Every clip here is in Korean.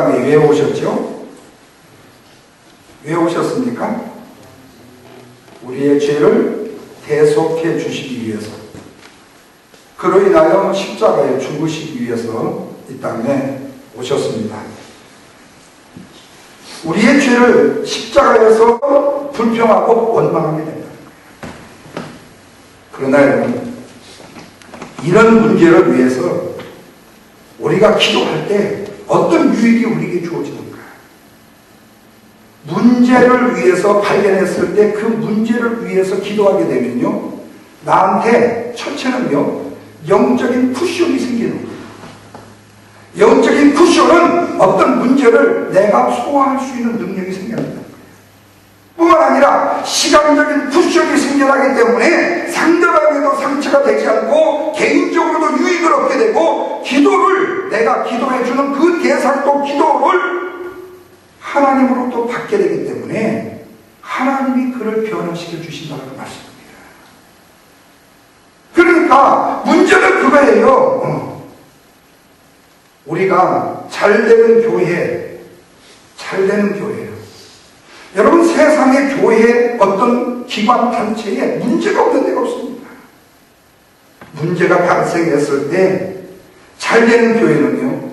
땅에 왜 오셨죠? 왜 오셨습니까? 우리의 죄를 대속해 주시기 위해서, 그로 인하여 십자가에 죽으시기 위해서 이 땅에 오셨습니다. 우리의 죄를 십자가에서 불평하고 원망하게 됩니다. 그러나 여러분, 이런 문제를 위해서 우리가 기도할 때 어떤 유익이 우리에게 주어지는가? 문제를 위해서 발견했을 때 그 문제를 위해서 기도하게 되면요, 나한테 첫째는요, 영적인 쿠션이 생기는 거예요. 영적인 쿠션은 어떤 문제를 내가 소화할 수 있는 능력이 생겨납니다. 뿐만 아니라 시간적인 쿠션이 생겨나기 때문에 상대방에도 상처가 되지 않고 개인적으로도 유익을 얻게 되고, 기도를 내가 기도해주는 그 대상도 기도를 하나님으로부터 받게 되기 때문에 하나님이 그를 변화시켜 주신다는 말씀입니다. 그러니까 문제는 그거예요. 우리가 잘되는 교회, 잘되는 교회예요. 여러분, 세상의 교회 어떤 기관 단체에 문제가 없는 데가 없습니다. 문제가 발생했을 때 잘되는 교회는요,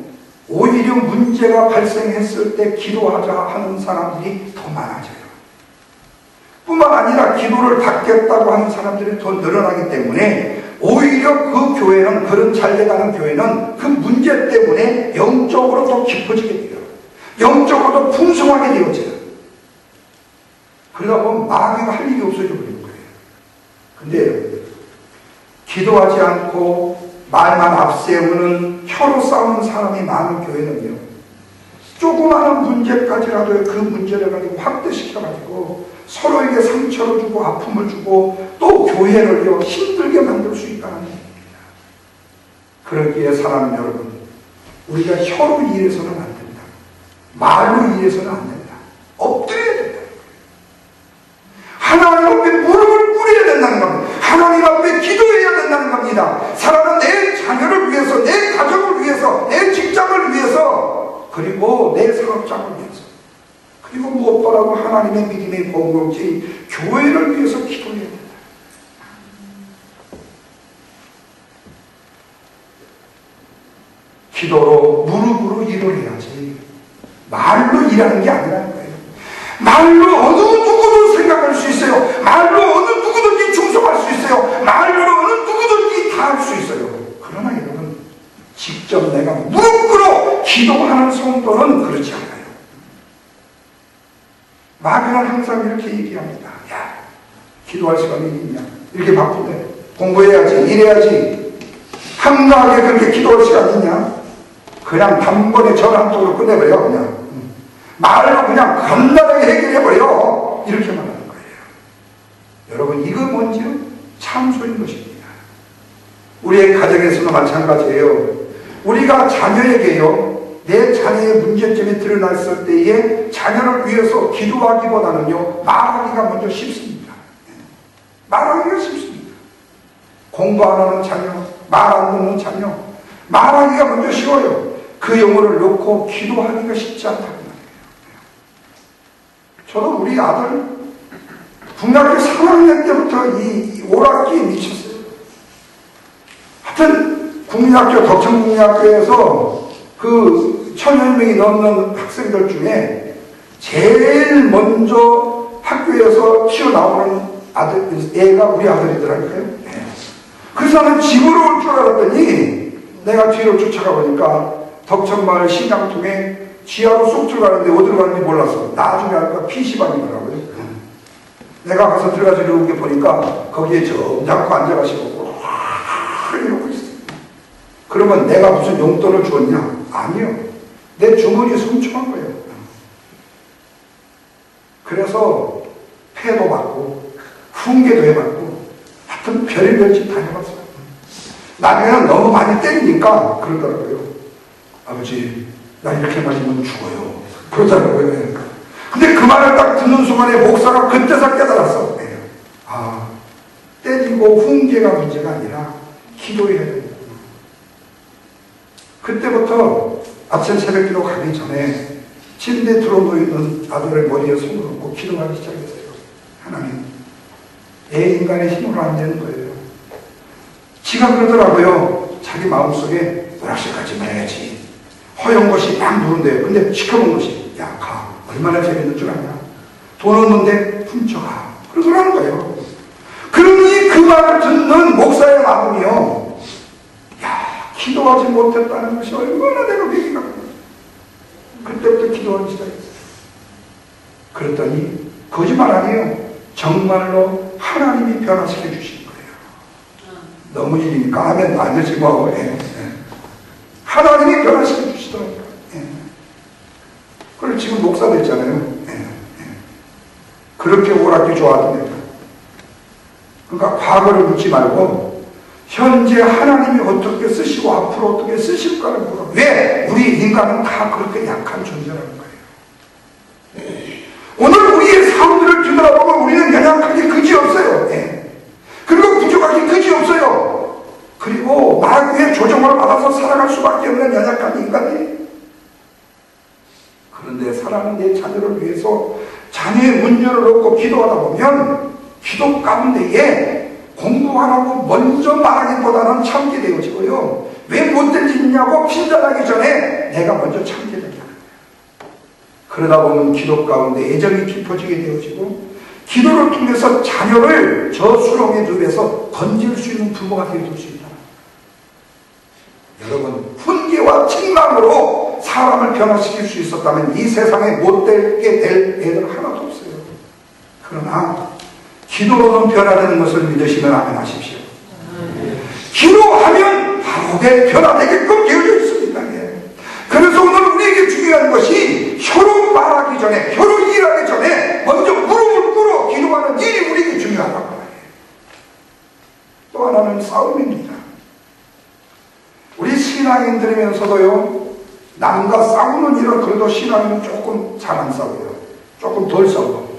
오히려 문제가 발생했을 때 기도하자 하는 사람들이 더 많아져요. 뿐만 아니라 기도를 받겠다고 하는 사람들이 더 늘어나기 때문에 오히려 그 교회는, 그런 잘돼가는 교회는 그 문제 때문에 영적으로 더 깊어지게 돼요. 영적으로 더 풍성하게 되어져요. 그러다 보면 마귀가 할 일이 없어져 버리는 거예요. 근데 기도하지 않고 말만 앞세우는, 혀로 싸우는 사람이 많은 교회는요, 조그마한 문제까지라도 그 문제를 가지고 확대시켜가지고 서로에게 상처를 주고 아픔을 주고 또 교회를요 힘들게 만들 수 있다는 얘기입니다. 그러기에 사랑하는 여러분, 우리가 혀로 일해서는 안 된다. 말로 일해서는 안 된다. 엎드려야 된다. 하나님 앞에 무릎을 꿇어야 된다는 겁니다. 하나님 앞에 기도해야 된다는 겁니다. 사랑하는 내 자녀를 위해서, 내 가족을 위해서, 내 직장을 위해서, 그리고 내 사업장을 위해서, 그리고 무엇보다도 하나님의 믿음의 공동체인 교회를 위해서 기도해야 된다. 기도로, 무릎으로 일을 해야지 말로 일하는 게 아니라는 거예요. 말로 어느 누구도 생각할 수 있어요. 말로 어느 누구든지 충성할 수 있어요. 말로 어느 누구든지 다 할 수 있어요. 그러나 여러분, 직접 내가 무릎 꿇어 기도하는 성도는 그렇지 않아요. 마귀는 항상 이렇게 얘기합니다. 야, 기도할 시간이 있냐? 이렇게 바쁜데 공부해야지, 일해야지, 한가하게 그렇게 기도할 시간이 있냐? 그냥 단번에 전 한 통으로 끝내버려. 그냥 말로 그냥 간단하게 해결해버려. 이렇게 말하는 거예요. 여러분, 이거 뭔지요? 참소인 것입니다. 우리의 가정에서도 마찬가지예요. 우리가 자녀에게요, 내 자녀의 문제점이 드러났을 때에 자녀를 위해서 기도하기보다는요, 말하기가 먼저 쉽습니다. 말하기가 쉽습니다. 공부 안 하는 자녀, 말 안 듣는 자녀, 말하기가 먼저 쉬워요. 그 영혼을 놓고 기도하기가 쉽지 않다고 말해요. 저도 우리 아들 국민학교 3학년 때부터 이 오락기에 미쳤어요. 하여튼 국민학교, 덕천국민학교에서 그 1000여 명이 넘는 학생들 중에 제일 먼저 학교에서 튀어나오는 애가 우리 아들이더라고요. 네. 그래서 나는 집으로 올 줄 알았더니 내가 뒤로 쫓아가 보니까 덕천마을 신장통에 지하로 쏙 들어가는데 어디로 가는지 몰랐어. 나중에 알고 PC방이더라고요. 내가 가서 들어가서 이렇게 보니까 거기에 점잖고 앉아가시고 이러고 있어. 그러면 내가 무슨 용돈을 주었냐? 아니요. 내 주머니에 숨청한 거예요. 그래서 패도 받고 훈계도 해봤고 하여튼 별의별 짓 다 해봤어요. 나중에는 너무 많이 때리니까 그러더라고요. 아버지, 나 이렇게 맞으면 죽어요. 그러더라고요. 근데 그 말을 딱 듣는 순간에 목사가 그때서 깨달았어. 아, 때리고 훈계가 문제가 아니라 기도해야 된다. 그때부터 아침 새벽기도 가기 전에 침대에 들어놓이는 아들의 머리에 손을 얹고 기도하기 시작했어요. 하나님, 애 인간의 힘으로 안 되는 거예요. 지가 그러더라고요. 자기 마음속에 오락실까지 말해야지. 허연 것이 막 누른대요. 근데 시켜본 것이, 야, 가. 얼마나 재밌는 줄 아냐. 돈 없는데 훔쳐가. 그러더라는 거예요. 그러니 그 말을 듣는 목사의 마음이요. 야, 기도하지 못했다는 것이 얼마나 내가 회개가 됩니다. 그때부터 기도하기 시작했어요. 그랬더니 거짓말 아니에요. 정말로 하나님이 변화시켜 주신 거예요. 너무 일이니까 하면 안 되지 뭐. 예, 예. 하나님이 변화시켜 주시더라고요. 예. 그리고 지금 목사 됐잖아요. 예, 예. 그렇게 오락기 좋아하던 애가. 그러니까 과거를 묻지 말고 현재 하나님이 어떻게 쓰시고 앞으로 어떻게 쓰실까를 물어. 왜? 우리 인간은 다 그렇게 약한 존재라는 거예요. 오늘 우리의 삶들을 뒤돌아보면 우리는 연약하게 그지없어요. 예. 그리고 부족하게 그지없어요. 그리고 마귀의 조종을 받아서 살아갈 수밖에 없는 연약한 인간이. 그런데 사랑하는 내 자녀를 위해서 자녀의 문제를 놓고 기도하다 보면 기도 가운데에 공부하라고 먼저 말하기보다는 참게 되어지고요. 왜 못된 짓이냐고 판단하기 전에 내가 먼저 참게 되는 거예요. 그러다 보면 기도 가운데 애정이 깊어지게 되어지고 기도를 통해서 자녀를 저 수렁의 늪에서 건질 수 있는 부모가 되어줄 수 있다. 여러분, 훈계와 책망으로 사람을 변화시킬 수 있었다면 이 세상에 못되게 될 애들 하나도 없어요. 그러나 기도로는 변화되는 것을 믿으시면 아멘 하십시오. 기도하면 바로 변화되게끔 되어져 있습니다. 그래서 오늘 우리에게 중요한 것이 혀로 말하기 전에, 혀로 일하기 전에 먼저 무릎을 꿇어 기도하는 일이 우리에게 중요하다고 말해요. 또 하나는 싸움입니다. 우리 신앙인들이면서도요, 남과 싸우는 일은 그래도 신앙인은 조금 잘 안 싸워요. 조금 덜 싸워.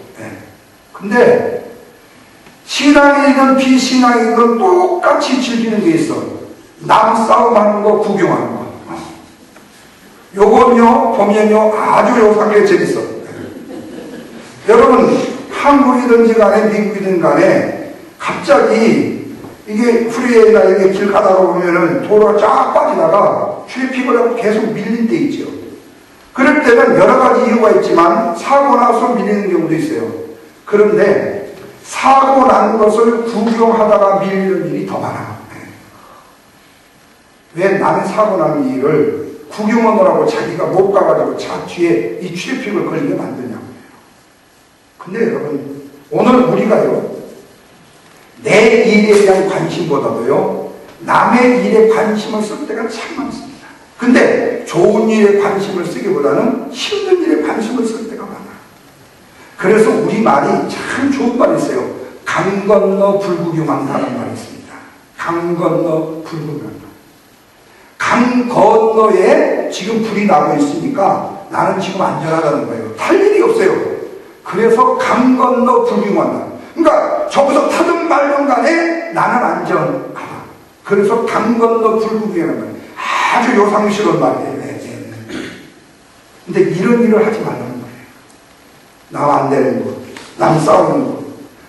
근데 신앙인이든 비신앙인이든 똑같이 즐기는 게 있어. 남 싸움하는 거, 구경하는 거. 요건요, 보면요, 아주 요상하게 재밌어. 여러분, 한국이든지 간에 미국이든 간에 갑자기 이게 프리웨이나 이게 길 가다가 보면은 도로가 쫙 빠지다가 트래픽을 하고 계속 밀린 데 있죠. 그럴 때는 여러 가지 이유가 있지만 사고 나서 밀리는 경우도 있어요. 그런데 사고 난 것을 구경하다가 밀리는 일이 더 많아. 왜 남의 사고 난 일을 구경하느라고 자기가 못 가가지고 차 뒤에 이 트래픽을 걸리게 만드냐고요. 근데 여러분, 오늘 우리가요, 내 일에 대한 관심보다도요, 남의 일에 관심을 쓸 때가 참 많습니다. 근데 좋은 일에 관심을 쓰기보다는 힘든 일에 관심을 쓸 때가 많아. 그래서 우리 말이 참 좋은 말이 있어요. 강 건너 불구경한다는 말이 있습니다. 강 건너 불구경한다. 강 건너에 지금 불이 나고 있으니까 나는 지금 안전하다는 거예요. 탈 일이 없어요. 그래서 강 건너 불구경한다. 그러니까 저기서 타든 말든 간에 나는 안전하다. 그래서 강 건너 불구경하는 거예요. 아주 요상스러운 말이에요. 근데 이런 일을 하지 말라는 거예요. 남 안 되는 것, 남 싸우는 것,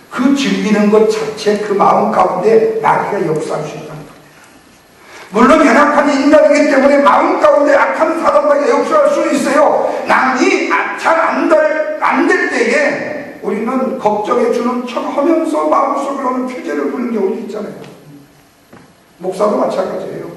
그 즐기는 것 자체 그 마음 가운데 마귀가 역사할 수 있다는 거예요. 물론 연약한 인간이기 때문에 마음 가운데 악한 사단마귀가 역사할 수 있어요. 남이 잘 안 될 때에 우리는 걱정해 주는 척 하면서 마음속으로는 표제를 부는 경우도 있잖아요. 목사도 마찬가지예요.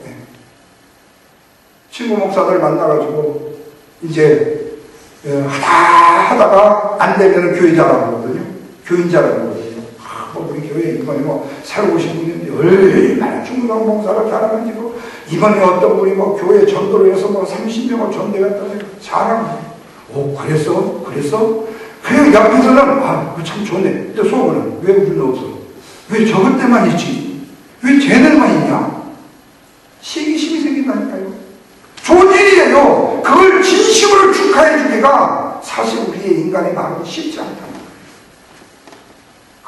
친구 목사들 만나가지고 이제 하다가 안 되면 교인자라고 그러거든요. 교인자라고 그러거든요. 우리 교회 이번에 뭐 새로 오신 분인데 얼마나 중간 봉사를 잘하는지 뭐 이번에 어떤 분이 뭐 교회 전도를 해서 뭐 30명을 전도했다고 자랑해요. 오, 그랬어? 그 옆에서는 참 좋네. 근데 속으로는 왜 우리는 없어? 왜 저것 때만 있지? 왜 쟤들만 있냐? 시기심이 생긴다니까요. 좋은 일이에요. 그걸 진심으로 축하해 주기가 사실 우리의 인간의 마음이 쉽지 않다는 거예요.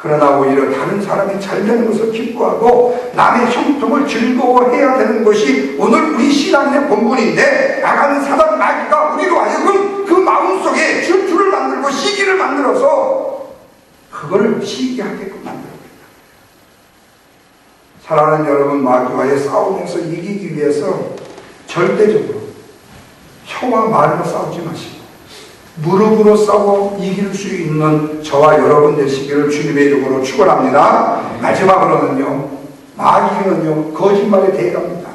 그러나 오히려 다른 사람이 잘 되는 것을 기뻐하고 남의 형통을 즐거워해야 되는 것이 오늘 우리 신앙의 본분인데, 나가는 사단 마귀가 우리로 하여금 그 마음속에 질투를 만들고 시기를 만들어서 그걸 시기하게끔 만들어버린다. 사랑하는 여러분, 마귀와의 싸움에서 이기기 위해서 절대적으로 혀와 말로 싸우지 마시고 무릎으로 싸워 이길 수 있는 저와 여러분 되시기를 주님의 이름으로 축원합니다. 마지막으로는요, 마귀는요 거짓말의 대가입니다.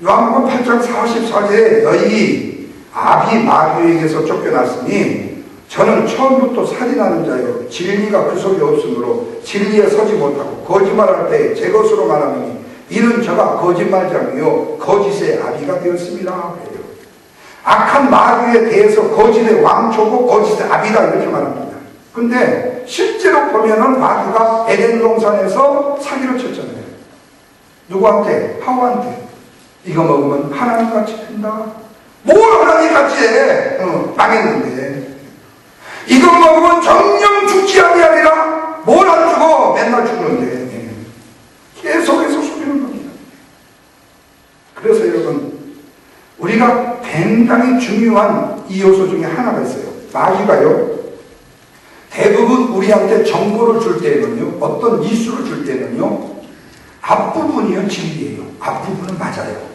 요한복음 8장 44절에 너희 아비 마귀에게서 쫓겨났으니 저는 처음부터 살인하는 자요 진리가 그 속에 없으므로 진리에 서지 못하고 거짓말할 때 제 것으로 말하느니 이는 저가 거짓말장이요 거짓의 아비가 되었습니다. 악한 마귀에 대해서 거짓의 왕초고 거짓의 아비다 이렇게 말합니다. 근데 실제로 보면은 마귀가 에덴 동산에서 사기를 쳤잖아요. 누구한테? 하와한테. 이거 먹으면 하나님같이 된다. 뭘 하나님같이 해? 망했는데. 이거 먹으면 정령 죽지 아니하리라. 뭘 안 주고 맨날 죽는데. 계속해서 소리를 겁니다. 그래서 여러분, 우리가 굉장히 중요한 이 요소 중에 하나가 있어요. 마귀가요, 대부분 우리한테 정보를 줄 때는요, 어떤 이슈를 줄 때는요, 앞부분이요 진리예요. 앞부분은 맞아요.